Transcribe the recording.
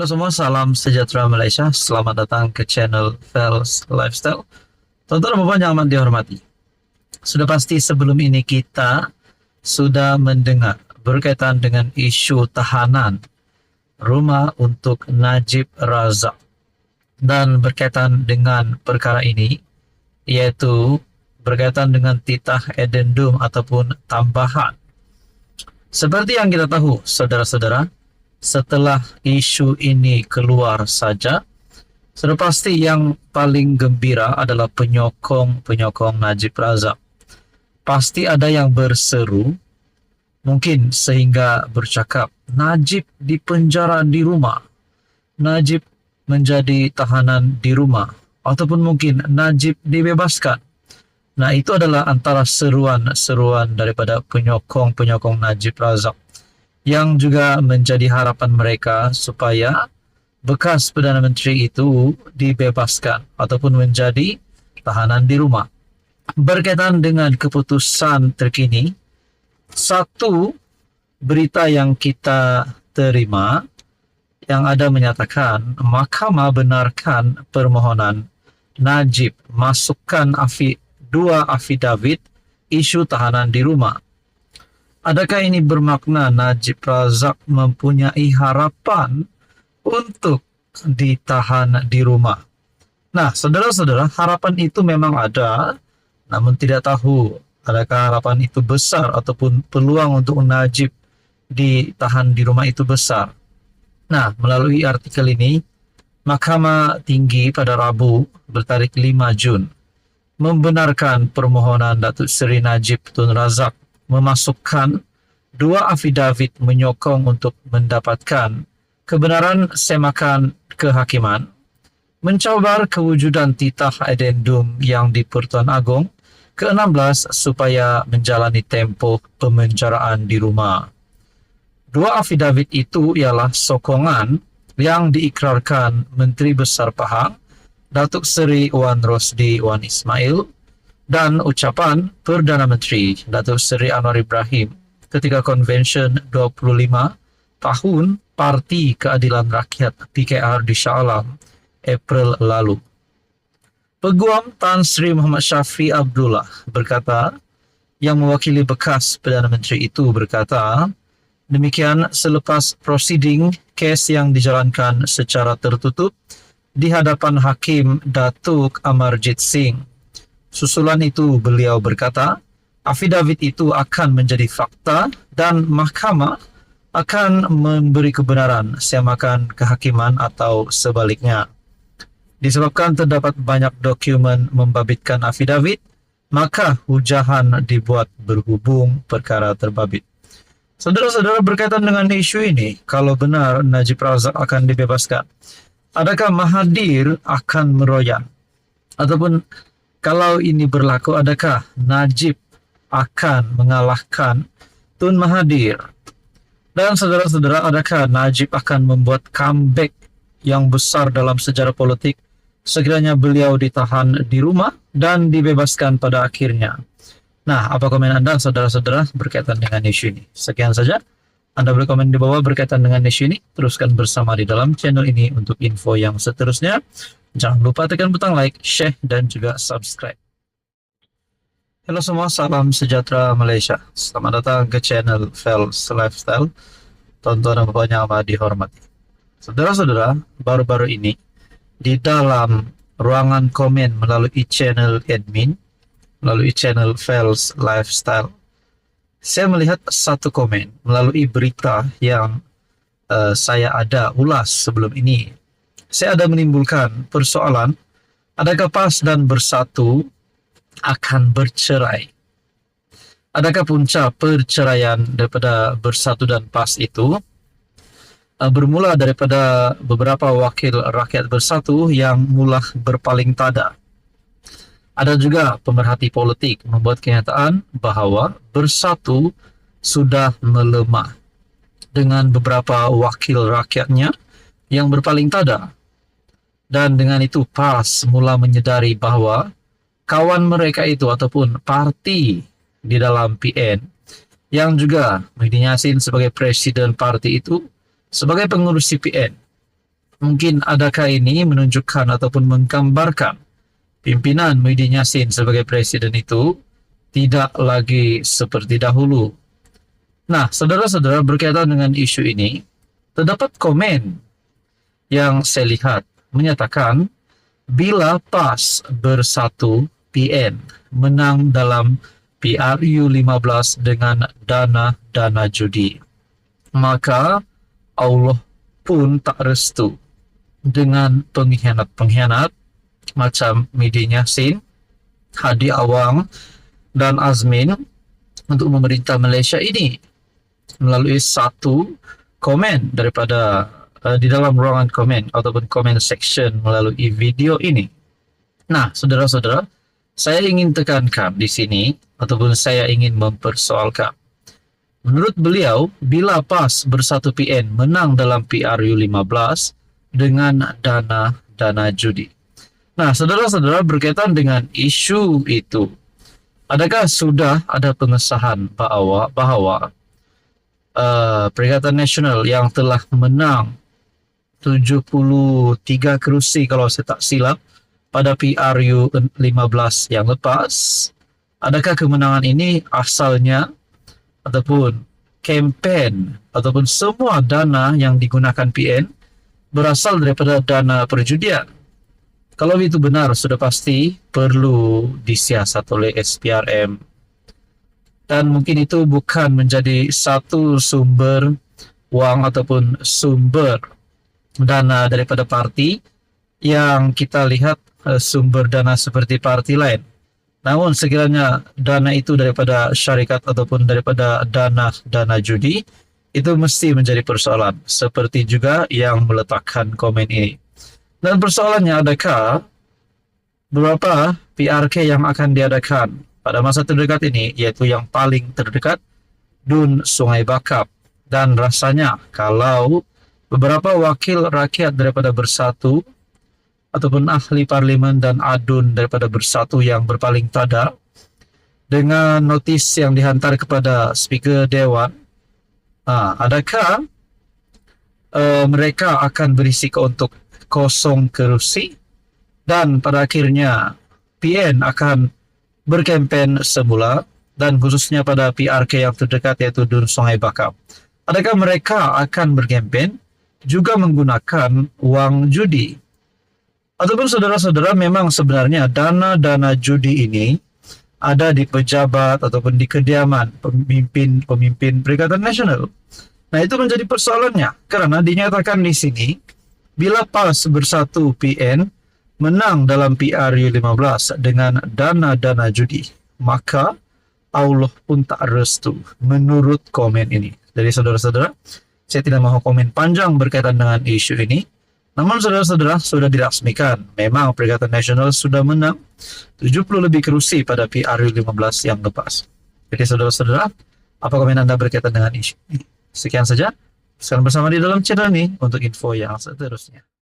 semua, salam sejahtera Malaysia. Selamat datang ke channel Fels Lifestyle. Tuan-tuan dan puan yang amat dihormati, sudah pasti sebelum ini kita sudah mendengar berkaitan dengan isu tahanan rumah untuk Najib Razak. Dan berkaitan dengan perkara ini, yaitu berkaitan dengan titah addendum ataupun tambahan. Seperti yang kita tahu, saudara-saudara, setelah isu ini keluar saja, sudah pasti yang paling gembira adalah penyokong Najib Razak. Pasti ada yang berseru, mungkin sehingga bercakap, Najib dipenjara di rumah, Najib menjadi tahanan di rumah, ataupun mungkin Najib dibebaskan. Nah, itu adalah antara seruan-seruan daripada penyokong Najib Razak, yang juga menjadi harapan mereka supaya bekas Perdana Menteri itu dibebaskan ataupun menjadi tahanan di rumah. Berkaitan dengan keputusan terkini, satu berita yang kita terima yang ada menyatakan Mahkamah benarkan permohonan Najib masukkan dua affidavit isu tahanan di rumah. Adakah ini bermakna Najib Razak mempunyai harapan untuk ditahan di rumah? Nah, saudara-saudara, harapan itu memang ada, namun tidak tahu adakah harapan itu besar ataupun peluang untuk Najib ditahan di rumah itu besar. Nah, melalui artikel ini, Mahkamah Tinggi pada Rabu bertarikh 5 Jun membenarkan permohonan Datuk Seri Najib Tun Razak memasukkan dua affidavit menyokong untuk mendapatkan kebenaran semakan kehakiman, mencabar kewujudan titah addendum yang di Pertuan Agong ke-16 supaya menjalani tempoh pemenjaraan di rumah. Dua affidavit itu ialah sokongan yang diikrarkan Menteri Besar Pahang, Datuk Seri Wan Rosdi Wan Ismail, dan ucapan Perdana Menteri Datuk Seri Anwar Ibrahim ketika Konvensyen 25 tahun Parti Keadilan Rakyat PKR di Shah Alam, April lalu. Peguam Tan Sri Muhammad Shafri Abdullah berkata, yang mewakili bekas Perdana Menteri itu berkata, demikian selepas prosiding kes yang dijalankan secara tertutup di hadapan Hakim Datuk Amarjit Singh. Susulan itu beliau berkata, affidavit itu akan menjadi fakta dan mahkamah akan memberi kebenaran semakan kehakiman atau sebaliknya. Disebabkan terdapat banyak dokumen membabitkan affidavit, maka hujahan dibuat berhubung perkara terbabit. Saudara-saudara, berkaitan dengan isu ini, kalau benar Najib Razak akan dibebaskan, adakah Mahathir akan meroyak? Ataupun kalau ini berlaku, adakah Najib akan mengalahkan Tun Mahathir? Dan saudara-saudara, adakah Najib akan membuat comeback yang besar dalam sejarah politik sekiranya beliau ditahan di rumah dan dibebaskan pada akhirnya? Nah, apa komen Anda, saudara-saudara, berkaitan dengan isu ini? Sekian saja. Anda boleh komen di bawah berkaitan dengan isu ini. Teruskan bersama di dalam channel ini untuk info yang seterusnya. Jangan lupa tekan butang like, share, dan juga subscribe. Halo semua, salam sejahtera Malaysia. Selamat datang ke channel Fels Lifestyle. Tuan-tuan dan puan yang amat dihormati, saudara-saudara, baru-baru ini di dalam ruangan komen melalui channel admin, melalui channel Fels Lifestyle, saya melihat satu komen melalui berita yang saya ada ulas sebelum ini. Saya ada menimbulkan persoalan, adakah PAS dan Bersatu akan bercerai? Adakah punca perceraian daripada Bersatu dan PAS itu bermula daripada beberapa wakil rakyat Bersatu yang mula berpaling tada? Ada juga pemerhati politik membuat kenyataan bahawa Bersatu sudah melemah dengan beberapa wakil rakyatnya yang berpaling tada. Dan dengan itu PAS mula menyedari bahawa kawan mereka itu ataupun parti di dalam PN yang juga Muhyiddin Yassin sebagai presiden parti itu sebagai pengurus CPN Mungkin adakah ini menunjukkan ataupun menggambarkan pimpinan Muhyiddin Yassin sebagai presiden itu tidak lagi seperti dahulu. Nah, saudara-saudara, berkaitan dengan isu ini, terdapat komen yang saya lihat menyatakan bila PAS bersatu PN menang dalam PRU 15 dengan dana judi, maka Allah pun tak restu dengan pengkhianat-pengkhianat macam Muhyiddin Yassin, Hadi Awang, dan Azmin untuk memerintah Malaysia ini. Melalui satu komen daripada di dalam ruangan komen ataupun comment section melalui video ini. Nah, saudara-saudara, saya ingin tekankan di sini ataupun saya ingin mempersoalkan. Menurut beliau, bila PAS bersatu PN menang dalam PRU 15 dengan dana judi. Nah, saudara-saudara, berkaitan dengan isu itu, adakah sudah ada pengesahan bahwa Perikatan Nasional yang telah menang 73 kerusi kalau saya tak silap pada PRU 15 yang lepas, adakah kemenangan ini asalnya ataupun kempen ataupun semua dana yang digunakan PN berasal daripada dana perjudian? Kalau itu benar, sudah pasti perlu disiasat oleh SPRM. Dan mungkin itu bukan menjadi satu sumber wang ataupun sumber dana daripada parti yang kita lihat sumber dana seperti parti lain. Namun sekiranya dana itu daripada syarikat ataupun daripada dana judi, itu mesti menjadi persoalan. Seperti juga yang meletakkan komen ini. Dan persoalannya, adakah beberapa PRK yang akan diadakan pada masa terdekat ini, yaitu yang paling terdekat, Dun Sungai Bakap. Dan rasanya kalau beberapa wakil rakyat daripada Bersatu ataupun ahli parlimen dan adun daripada Bersatu yang berpaling tada dengan notis yang dihantar kepada Speaker Dewan, adakah mereka akan berisiko untuk kosong kerusi dan pada akhirnya PN akan berkempen semula, dan khususnya pada PRK yang terdekat yaitu Dun Sungai Bakap. Adakah mereka akan berkempen juga menggunakan wang judi? Ataupun saudara-saudara, memang sebenarnya dana judi ini ada di pejabat ataupun di kediaman pemimpin Perikatan Nasional. Nah, itu menjadi persoalannya karena dinyatakan di sini bila PAS Bersatu PN menang dalam PRU 15 dengan dana judi, maka Allah pun tak restu menurut komen ini. Jadi saudara-saudara, saya tidak mahu komen panjang berkaitan dengan isu ini. Namun saudara-saudara, sudah dirasmikan memang Perikatan Nasional sudah menang 70 lebih kerusi pada PRU 15 yang lepas. Jadi saudara-saudara, apa komen Anda berkaitan dengan isu ini? Sekian saja. Sekarang bersama di dalam channel ini untuk info yang seterusnya.